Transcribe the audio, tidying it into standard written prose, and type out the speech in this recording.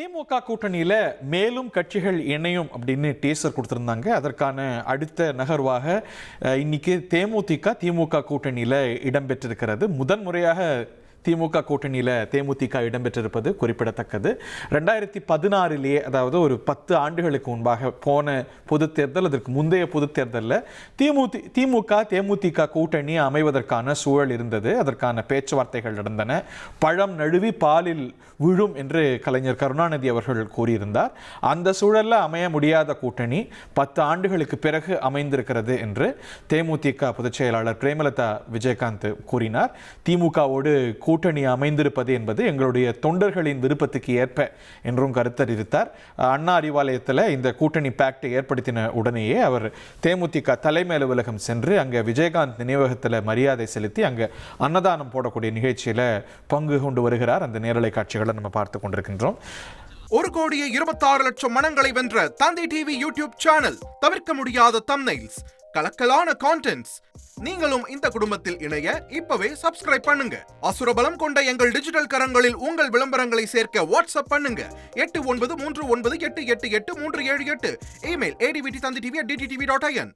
திமுக கூட்டணியில மேலும் கட்சிகள் இணையும் அப்படின்னு டீசர் கொடுத்திருந்தாங்க. அதற்கான அடுத்த நகர்வாக இன்னைக்கு தேமுதிக திமுக கூட்டணியில இடம்பெற்றிருக்கிறது. முதன்முறையாக திமுக கூட்டணியில் தேமுதிக இடம்பெற்றிருப்பது குறிப்பிடத்தக்கது. 2016 அதாவது ஒரு 10 ஆண்டுகளுக்கு முன்பாக போன பொது தேர்தல், அதற்கு முந்தைய பொது தேர்தலில் திமுக தேமுதிக கூட்டணி அமைவதற்கான சூழல் இருந்தது. அதற்கான பேச்சுவார்த்தைகள் நடந்தன. பழம் நழுவி பாலில் விழும் என்று கலைஞர் கருணாநிதி அவர்கள் கூறியிருந்தார். அந்த சூழலில் அமைய முடியாத கூட்டணி 10 ஆண்டுகளுக்கு பிறகு அமைந்திருக்கிறது என்று தேமுதிக பொதுச் செயலாளர் பிரேமலதா விஜயகாந்த் கூறினார். திமுகவோடு கூட்டணி அமைந்திருப்பது என்பது எங்களுடைய தொண்டர்களின் விருப்பத்துக்கு ஏற்ப என்றும் கருத்தறிவித்தார். அண்ணா அறிவாலயத்தில் இந்த கூட்டணி பேக்டை ஏற்படுத்தின உடனேயே அவர் தேமுதிக தலைமை அலுவலகம் சென்று அங்கே விஜயகாந்த் நினைவகத்தில் மரியாதை செலுத்தி அங்கே அன்னதானம் போடக்கூடிய நிகழ்ச்சியில் பங்கு கொண்டு வருகிறார். அந்த நேரலை காட்சிகளை நம்ம பார்த்து கொண்டிருக்கின்றோம். 1,26,00,000 மனங்களை வென்ற தந்தி டிவி யூடியூப் சேனல். தவிர்க்க முடியாத தம்ப்நெயில்ஸ், கலக்கலான கான்டென்ட்ஸ். நீங்களும் இந்த குடும்பத்தில் இணைய இப்பவே சப்ஸ்கிரைப் பண்ணுங்க. அசுரபலம் கொண்ட எங்கள் டிஜிட்டல் கரங்களில் உங்கள் விளம்பரங்களை சேர்க்க வாட்ஸ்அப் பண்ணுங்க. 893988883778. Email advttv@dttv.in.